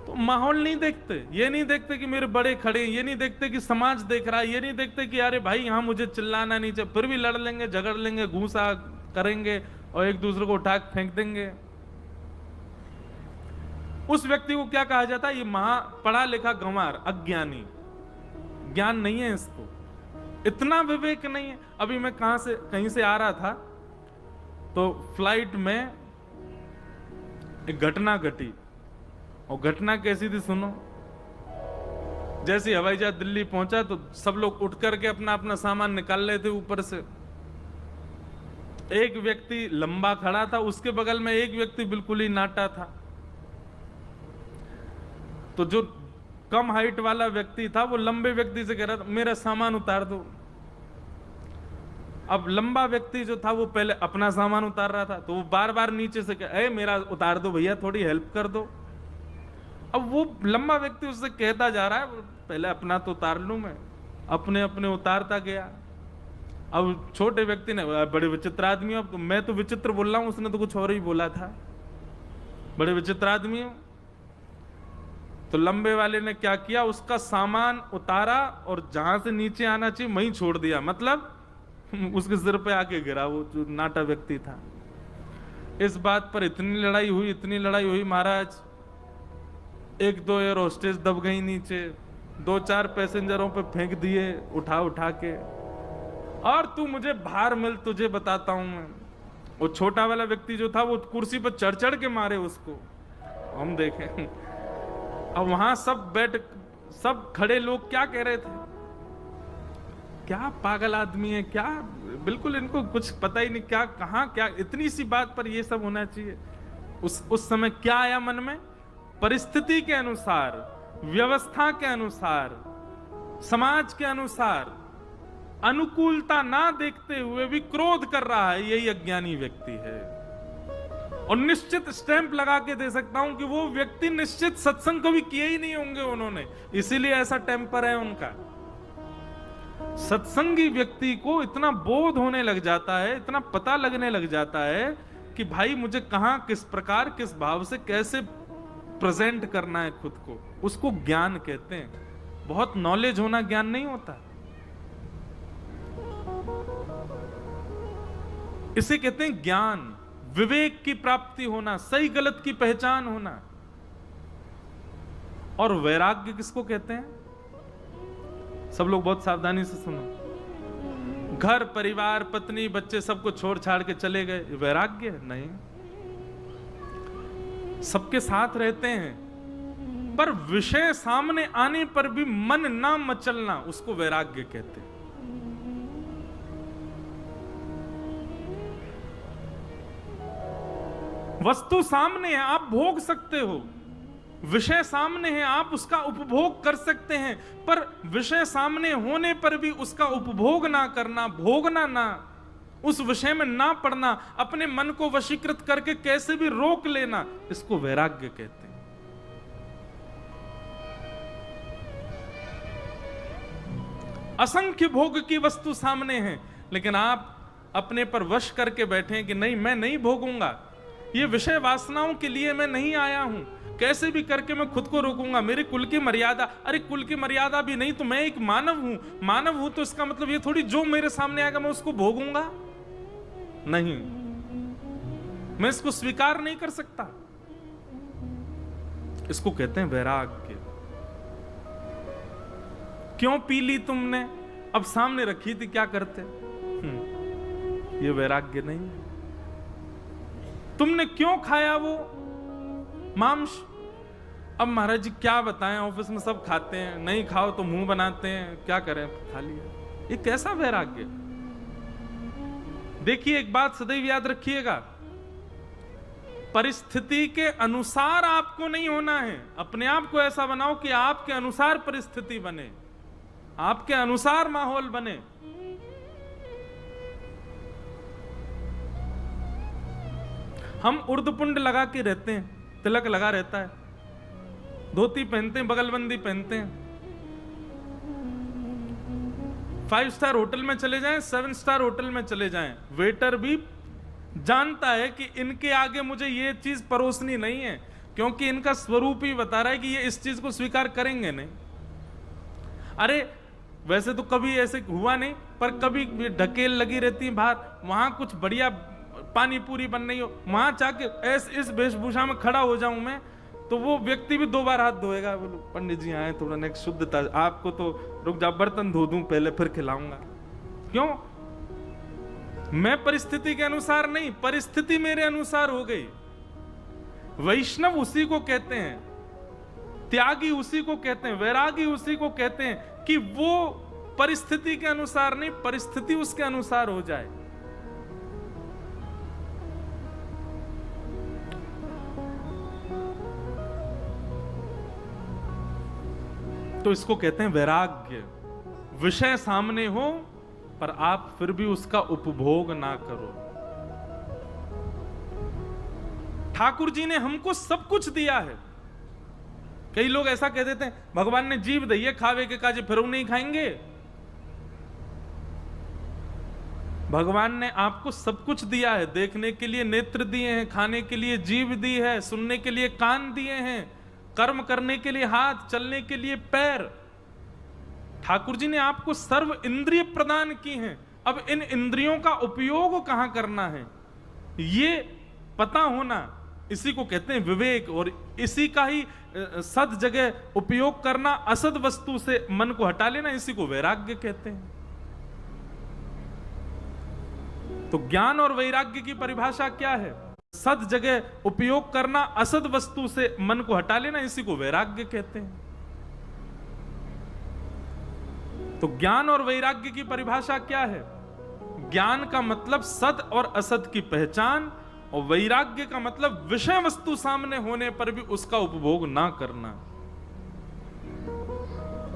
तो माहौल नहीं देखते, ये नहीं देखते कि मेरे बड़े खड़े, ये नहीं देखते कि समाज देख रहा है, ये नहीं देखते कि अरे भाई यहां मुझे चिल्लाना नहीं चाहिए, फिर भी लड़ लेंगे, झगड़ लेंगे, घूसा करेंगे और एक दूसरे को उठा फेंक देंगे। उस व्यक्ति को क्या कहा जाता है? ये महा पढ़ा लिखा गंवार, अज्ञानी। ज्ञान नहीं है इसको, इतना विवेक नहीं है। अभी मैं कहीं से आ रहा था तो फ्लाइट में एक घटना घटी, और घटना कैसी थी सुनो। जैसे हवाई जहाज दिल्ली पहुंचा तो सब लोग उठ करके अपना अपना सामान निकाल रहे थे ऊपर से। एक व्यक्ति लंबा खड़ा था, उसके बगल में एक व्यक्ति बिल्कुल ही नाटा था। तो जो कम हाइट वाला व्यक्ति था वो लंबे व्यक्ति से कह रहा था मेरा सामान उतार दो। अब लंबा व्यक्ति जो था वो पहले अपना सामान उतार रहा था, तो वो बार बार नीचे से कह, मेरा उतार दो भैया, थोड़ी हेल्प कर दो। अब वो लंबा व्यक्ति उससे कहता जा रहा है पहले अपना तो उतार लूं मैं, अपने अपने उतारता गया। अब छोटे व्यक्ति ने, बड़े विचित्र आदमी हो, अब मैं तो विचित्र बोल रहा हूं, उसने तो कुछ और ही बोला था, बड़े विचित्र आदमी हो। तो लंबे वाले ने क्या किया, उसका सामान उतारा और जहां से नीचे आना चाहिए वहीं छोड़ दिया, मतलब उसके सिर पे आके गिरा वो जो नाटा व्यक्ति था। इस बात पर इतनी लड़ाई हुई महाराज, एक दो एयर होस्टेस दब गई नीचे, 2-4 पैसेंजरों पे फेंक दिए उठा उठा के, और तू मुझे बाहर मिल, तुझे बताता हूं मैं। वो छोटा वाला व्यक्ति जो था वो कुर्सी पर चढ़ चढ़ के मारे उसको, हम देखें। अब वहां सब खड़े लोग क्या कह रहे थे, क्या पागल आदमी है, क्या बिल्कुल इनको कुछ पता ही नहीं, क्या कहां क्या इतनी सी बात पर ये सब होना चाहिए। उस समय क्या आया मन में? परिस्थिति के अनुसार, व्यवस्था के अनुसार, समाज के अनुसार अनुकूलता ना देखते हुए भी क्रोध कर रहा है, यही अज्ञानी व्यक्ति है। और निश्चित स्टैंप लगा के दे सकता हूं कि वो व्यक्ति निश्चित सत्संग कभी किए ही नहीं होंगे उन्होंने, इसीलिए ऐसा टेम्पर है उनका। सत्संगी व्यक्ति को इतना बोध होने लग जाता है, इतना पता लगने लग जाता है कि भाई मुझे कहां, किस प्रकार, किस भाव से कैसे प्रेजेंट करना है खुद को, उसको ज्ञान कहते हैं। बहुत नॉलेज होना ज्ञान नहीं होता, इसे कहते हैं ज्ञान। विवेक की प्राप्ति होना, सही गलत की पहचान होना। और वैराग्य किसको कहते हैं? सब लोग बहुत सावधानी से सुनो। घर परिवार पत्नी बच्चे सबको छोड़ छाड़ के चले गए, वैराग्य नहीं। सबके साथ रहते हैं पर विषय सामने आने पर भी मन ना मचलना, उसको वैराग्य कहते हैं। वस्तु सामने है, आप भोग सकते हो, विषय सामने है, आप उसका उपभोग कर सकते हैं, पर विषय सामने होने पर भी उसका उपभोग ना करना, भोगना ना, उस विषय में ना पड़ना, अपने मन को वशीकृत करके कैसे भी रोक लेना, इसको वैराग्य कहते हैं। असंख्य भोग की वस्तु सामने है, लेकिन आप अपने पर वश करके बैठे हैं कि नहीं, मैं नहीं भोगूंगा, ये विषय वासनाओं के लिए मैं नहीं आया हूं, कैसे भी करके मैं खुद को रोकूंगा, मेरे कुल की मर्यादा। अरे कुल की मर्यादा भी नहीं तो मैं एक मानव हूं, मानव हूं तो इसका मतलब ये थोड़ी जो मेरे सामने आएगा मैं उसको भोगूंगा, नहीं, मैं इसको स्वीकार नहीं कर सकता। इसको कहते हैं वैराग्य। क्यों पी ली तुमने, अब सामने रखी थी क्या करते, ये वैराग्य नहीं। तुमने क्यों खाया वो मांस, अब महाराज जी क्या बताएं, ऑफिस में सब खाते हैं, नहीं खाओ तो मुंह बनाते हैं, क्या करें, खा लिया। ये कैसा वैराग्य। देखिए एक बात सदैव याद रखिएगा, परिस्थिति के अनुसार आपको नहीं होना है। अपने आप को ऐसा बनाओ कि आपके अनुसार परिस्थिति बने, आपके अनुसार माहौल बने। हम उर्दपुंड लगा के रहते हैं, तिलक लगा रहता है, धोती पहनते हैं, बगलबंदी पहनते हैं, 5 स्टार होटल में चले जाएं, 7 स्टार होटल में चले जाएं, वेटर भी जानता है कि इनके आगे मुझे ये चीज परोसनी नहीं है, क्योंकि इनका स्वरूप ही बता रहा है कि ये इस चीज को स्वीकार करेंगे नहीं। अरे वैसे तो कभी ऐसे हुआ नहीं, पर कभी ढकेल लगी रहती है बाहर, वहां कुछ बढ़िया पानी पूरी बन रही हो, वहां जाके इस वेशभूषा में खड़ा हो जाऊं मैं, तो वो व्यक्ति भी 2 बार हाथ धोएगा, बोलो पंडित जी आए थोड़ा नेक्स्ट शुद्धता, आपको तो रुक जा बर्तन धो दूं पहले फिर खिलाऊंगा। क्यों, मैं परिस्थिति के अनुसार नहीं, परिस्थिति मेरे अनुसार हो गई। वैष्णव उसी को कहते हैं, त्यागी उसी को कहते हैं, वैरागी उसी को कहते हैं कि वो परिस्थिति के अनुसार नहीं, परिस्थिति उसके अनुसार हो जाए। तो इसको कहते हैं वैराग्य। विषय सामने हो पर आप फिर भी उसका उपभोग ना करो। ठाकुर जी ने हमको सब कुछ दिया है। कई लोग ऐसा कह देते हैं भगवान ने जीव दी है, खावे के काजे फिर नहीं खाएंगे। भगवान ने आपको सब कुछ दिया है, देखने के लिए नेत्र दिए हैं, खाने के लिए जीभ दी है, सुनने के लिए कान दिए हैं, कर्म करने के लिए हाथ, चलने के लिए पैर। ठाकुर जी ने आपको सर्व इंद्रिय प्रदान की हैं। अब इन इंद्रियों का उपयोग कहां करना है ये पता होना, इसी को कहते हैं विवेक। और इसी का ही सद जगह उपयोग करना, असद वस्तु से मन को हटा लेना, इसी को वैराग्य कहते हैं। तो ज्ञान और वैराग्य की परिभाषा क्या है? सद जगह उपयोग करना, असद वस्तु से मन को हटा लेना, इसी को वैराग्य कहते हैं। तो ज्ञान और वैराग्य की परिभाषा क्या है? ज्ञान का मतलब सद और असद की पहचान, और वैराग्य का मतलब विषय वस्तु सामने होने पर भी उसका उपभोग ना करना।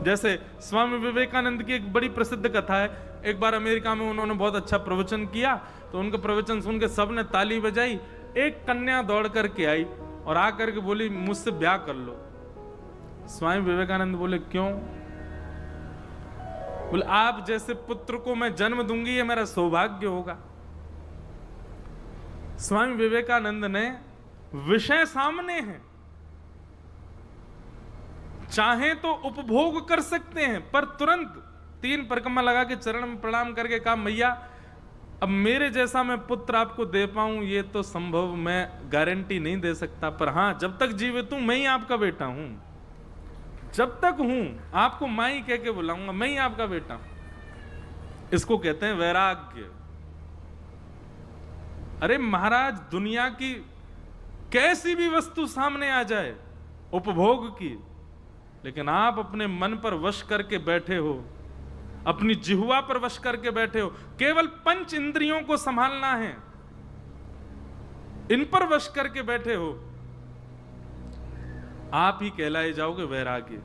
जैसे स्वामी विवेकानंद की एक बड़ी प्रसिद्ध कथा है। एक बार अमेरिका में उन्होंने बहुत अच्छा प्रवचन किया, तो उनका प्रवचन सुन के सबने ताली बजाई। एक कन्या दौड़ करके आई और आकर के बोली मुझसे ब्याह कर लो। स्वामी विवेकानंद बोले क्यों? बोले आप जैसे पुत्र को मैं जन्म दूंगी, ये मेरा सौभाग्य होगा। स्वामी विवेकानंद ने विषय सामने है, चाहे तो उपभोग कर सकते हैं, पर तुरंत 3 परिक्रमा लगा के चरण में प्रणाम करके कहा मैया अब मेरे जैसा मैं पुत्र आपको दे पाऊं ये तो संभव मैं गारंटी नहीं दे सकता, पर हां जब तक जीवित हूं मैं ही आपका बेटा हूं, जब तक हूं आपको माई कह के बुलाऊंगा, मैं ही आपका बेटा हूं। इसको कहते हैं वैराग्य। अरे महाराज दुनिया की कैसी भी वस्तु सामने आ जाए उपभोग की, लेकिन आप अपने मन पर वश करके बैठे हो, अपनी जिह्वा पर वश करके बैठे हो, केवल 5 इंद्रियों को संभालना है, इन पर वश करके बैठे हो, आप ही कहलाए जाओगे वैराग्य।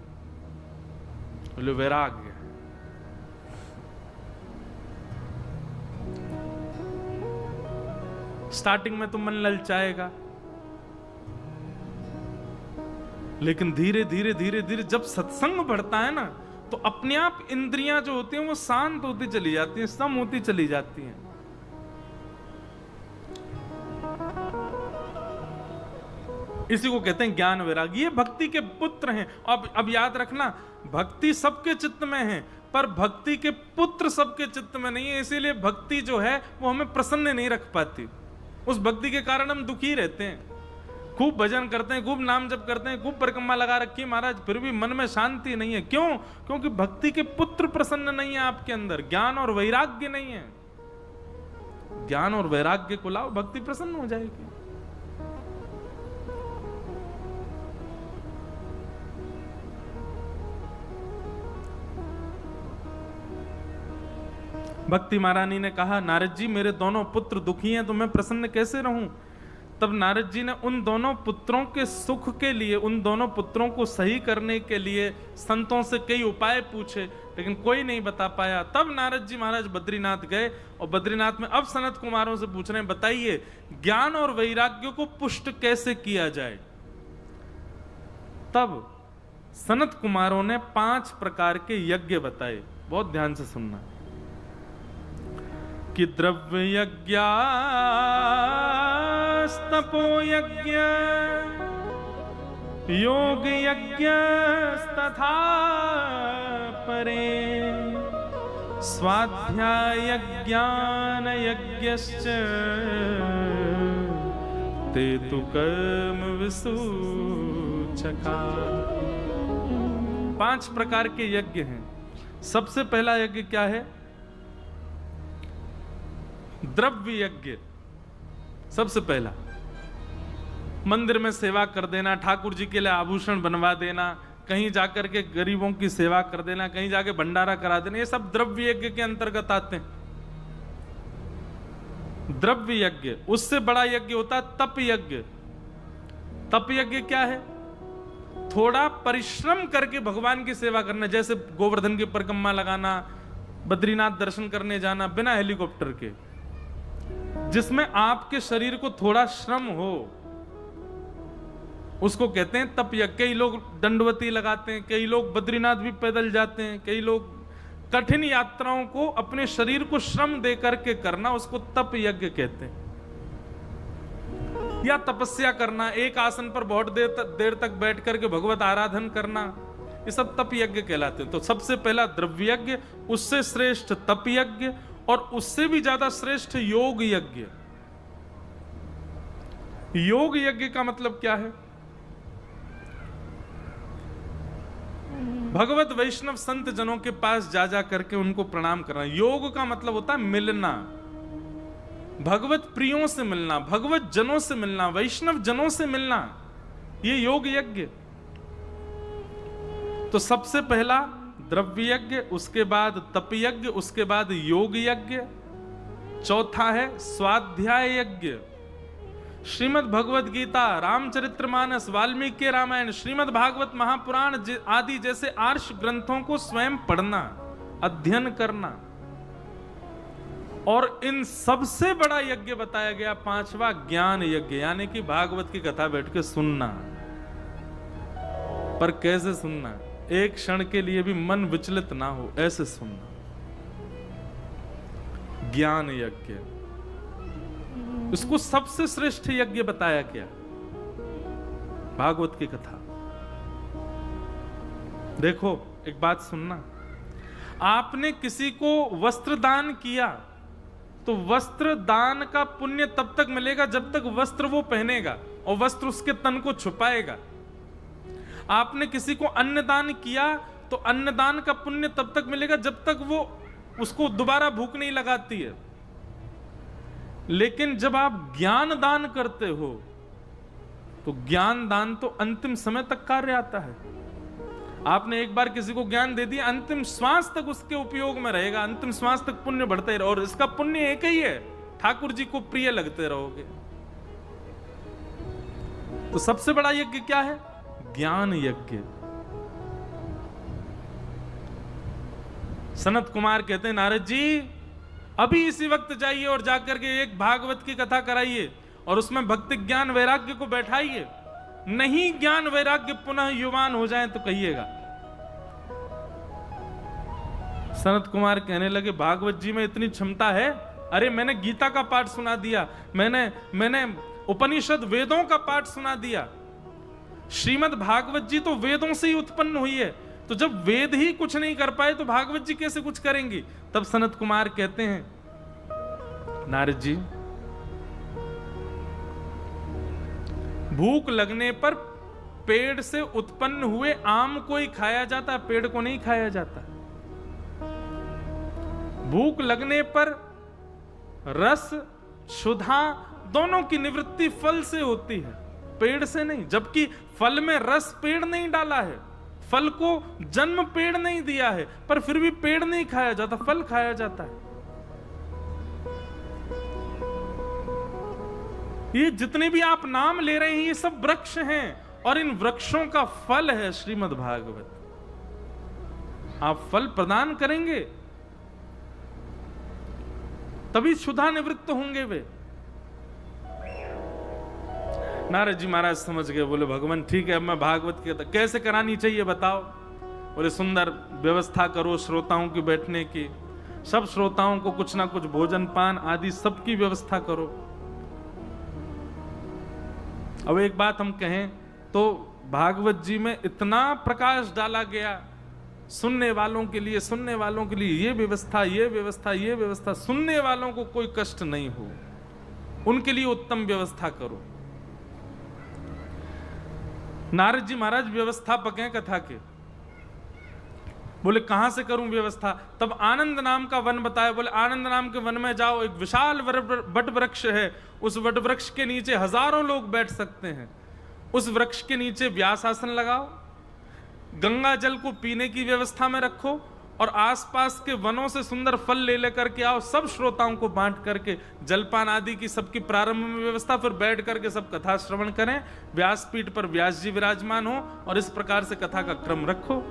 बोले वैराग्य। स्टार्टिंग में तो मन ललचाएगा, लेकिन धीरे धीरे धीरे धीरे जब सत्संग बढ़ता है ना, तो अपने आप इंद्रियां जो होती हैं वो शांत होती चली जाती हैं, सम होती चली जाती हैं। इसी को कहते हैं ज्ञान वैराग्य। ये भक्ति के पुत्र हैं। अब याद रखना, भक्ति सबके चित्त में है, पर भक्ति के पुत्र सबके चित्त में नहीं है। इसीलिए भक्ति जो है वो हमें प्रसन्न नहीं रख पाती। उस भक्ति के कारण हम दुखी रहते हैं। खूब भजन करते हैं, खूब नाम जप करते हैं, खूब परिक्रमा लगा रखी महाराज, फिर भी मन में शांति नहीं है। क्यों? क्योंकि भक्ति के पुत्र प्रसन्न नहीं है आपके अंदर, ज्ञान और वैराग्य नहीं है। ज्ञान और वैराग्य को लाओ, भक्ति प्रसन्न हो जाएगी। भक्ति महारानी ने कहा, नारद जी मेरे दोनों पुत्र दुखी हैं, तो मैं प्रसन्न कैसे रहूं? तब नारद जी ने उन दोनों पुत्रों के सुख के लिए, उन दोनों पुत्रों को सही करने के लिए संतों से कई उपाय पूछे, लेकिन कोई नहीं बता पाया। तब नारद जी महाराज बद्रीनाथ गए, और बद्रीनाथ में अब सनत कुमारों से पूछ रहे हैं, बताइए ज्ञान और वैराग्य को पुष्ट कैसे किया जाए? तब सनत कुमारों ने 5 प्रकार के यज्ञ बताए। बहुत ध्यान से सुनना कि द्रव्य यज्ञ, तपो यज्ञ, योग यज्ञ तथा परे, स्वाध्याय ज्ञान यज्ञश्च ते तु कर्म विसूचका। 5 प्रकार के यज्ञ हैं। सबसे पहला यज्ञ क्या है? द्रव्य यज्ञ। सबसे पहला मंदिर में सेवा कर देना, ठाकुर जी के लिए आभूषण बनवा देना, कहीं जाकर के गरीबों की सेवा कर देना, कहीं जाके भंडारा करा देना, ये सब द्रव्य यज्ञ के अंतर्गत आते हैं। द्रव्य यज्ञ। उससे बड़ा यज्ञ होता है तप यज्ञ। तप यज्ञ क्या है? थोड़ा परिश्रम करके भगवान की सेवा करना, जैसे गोवर्धन की परिक्रमा लगाना, बद्रीनाथ दर्शन करने जाना बिना हेलीकॉप्टर के, जिसमें आपके शरीर को थोड़ा श्रम हो, उसको कहते हैं तप यज्ञ। कई लोग दंडवती लगाते हैं, कई लोग बद्रीनाथ भी पैदल जाते हैं, कई लोग कठिन यात्राओं को अपने शरीर को श्रम दे करके करना, उसको तप यज्ञ कहते हैं। या तपस्या करना, एक आसन पर बहुत देर तक बैठ करके भगवत आराधन करना, ये सब तप यज्ञ कहलाते हैं। तो सबसे पहला द्रव्य यज्ञ, उससे श्रेष्ठ तप यज्ञ, और उससे भी ज्यादा श्रेष्ठ योग यज्ञ। योग यज्ञ का मतलब क्या है? भगवत वैष्णव संत जनों के पास जा जा करके उनको प्रणाम करना। योग का मतलब होता है मिलना, भगवत प्रियों से मिलना, भगवत जनों से मिलना, वैष्णव जनों से मिलना, ये योग यज्ञ। तो सबसे पहला द्रव्य यज्ञ, उसके बाद तप यज्ञ, उसके बाद योग यज्ञ, चौथा है स्वाध्याय यज्ञ। श्रीमद् भगवत गीता, रामचरितमानस, वाल्मीकि रामायण, श्रीमद् भागवत महापुराण आदि जैसे आर्ष ग्रंथों को स्वयं पढ़ना, अध्ययन करना। और इन सबसे बड़ा यज्ञ बताया गया 5वां ज्ञान यज्ञ, यानी कि भागवत की कथा बैठ के सुनना। पर कैसे सुनना? एक क्षण के लिए भी मन विचलित ना हो, ऐसे सुनना। ज्ञान यज्ञ, इसको सबसे श्रेष्ठ यज्ञ बताया गया, भागवत की कथा। देखो एक बात सुनना, आपने किसी को वस्त्र दान किया तो वस्त्र दान का पुण्य तब तक मिलेगा जब तक वस्त्र वो पहनेगा और वस्त्र उसके तन को छुपाएगा। आपने किसी को अन्न दान किया तो अन्न दान का पुण्य तब तक मिलेगा जब तक वो उसको दोबारा भूख नहीं लगाती है। लेकिन जब आप ज्ञान दान करते हो तो ज्ञान दान तो अंतिम समय तक कार्य आता है। आपने एक बार किसी को ज्ञान दे दिया, अंतिम श्वास तक उसके उपयोग में रहेगा, अंतिम श्वास तक पुण्य बढ़ता ही रहे। और इसका पुण्य एक ही है, ठाकुर जी को प्रिय लगते रहोगे। तो सबसे बड़ा यज्ञ क्या है? ज्ञान यज्ञ। सनत कुमार कहते हैं, नारद जी अभी इसी वक्त जाइए और जाकर के एक भागवत की कथा कराइए और उसमें भक्ति ज्ञान वैराग्य को बैठाइए। नहीं ज्ञान वैराग्य पुनः युवान हो जाए तो कहिएगा। सनत कुमार कहने लगे, भागवत जी में इतनी क्षमता है? अरे मैंने गीता का पाठ सुना दिया, मैंने उपनिषद वेदों का पाठ सुना दिया, श्रीमद् भागवत जी तो वेदों से ही उत्पन्न हुई है, तो जब वेद ही कुछ नहीं कर पाए तो भागवत जी कैसे कुछ करेंगी? तब सनत कुमार कहते हैं, नारद जी, भूख लगने पर पेड़ से उत्पन्न हुए आम को ही खाया जाता, पेड़ को नहीं खाया जाता। भूख लगने पर रस क्षुधा दोनों की निवृत्ति फल से होती है, पेड़ से नहीं। जबकि फल में रस पेड़ नहीं डाला है, फल को जन्म पेड़ नहीं दिया है, पर फिर भी पेड़ नहीं खाया जाता, फल खाया जाता है। ये जितने भी आप नाम ले रहे हैं ये सब वृक्ष हैं, और इन वृक्षों का फल है श्रीमद् भागवत। आप फल प्रदान करेंगे तभी क्षुधा निवृत्त होंगे वे। नारद जी महाराज समझ गए, बोले भगवान ठीक है, अब मैं भागवत की कैसे करानी चाहिए बताओ। बोले सुंदर व्यवस्था करो श्रोताओं की बैठने की, सब श्रोताओं को कुछ ना कुछ भोजन पान आदि सबकी व्यवस्था करो। अब एक बात हम कहें तो भागवत जी में इतना प्रकाश डाला गया, सुनने वालों के लिए ये व्यवस्था, ये व्यवस्था, ये व्यवस्था, सुनने वालों को कोई कष्ट नहीं हो, उनके लिए उत्तम व्यवस्था करो। नारद जी महाराज व्यवस्थापक हैं कथा के। बोले कहां से करूं व्यवस्था? तब आनंद नाम का वन बताया। बोले आनंद नाम के वन में जाओ, एक विशाल वट वृक्ष है, उस वट वृक्ष के नीचे हजारों लोग बैठ सकते हैं। उस वृक्ष के नीचे व्यास आसन लगाओ, गंगा जल को पीने की व्यवस्था में रखो, और आसपास के वनों से सुंदर फल ले लेकर के आओ, सब श्रोताओं को बांट करके जलपान आदि की सबकी प्रारंभ में व्यवस्था, फिर बैठ करके सब कथा श्रवण करें, व्यासपीठ पर व्यास जी विराजमान हो, और इस प्रकार से कथा का क्रम रखो।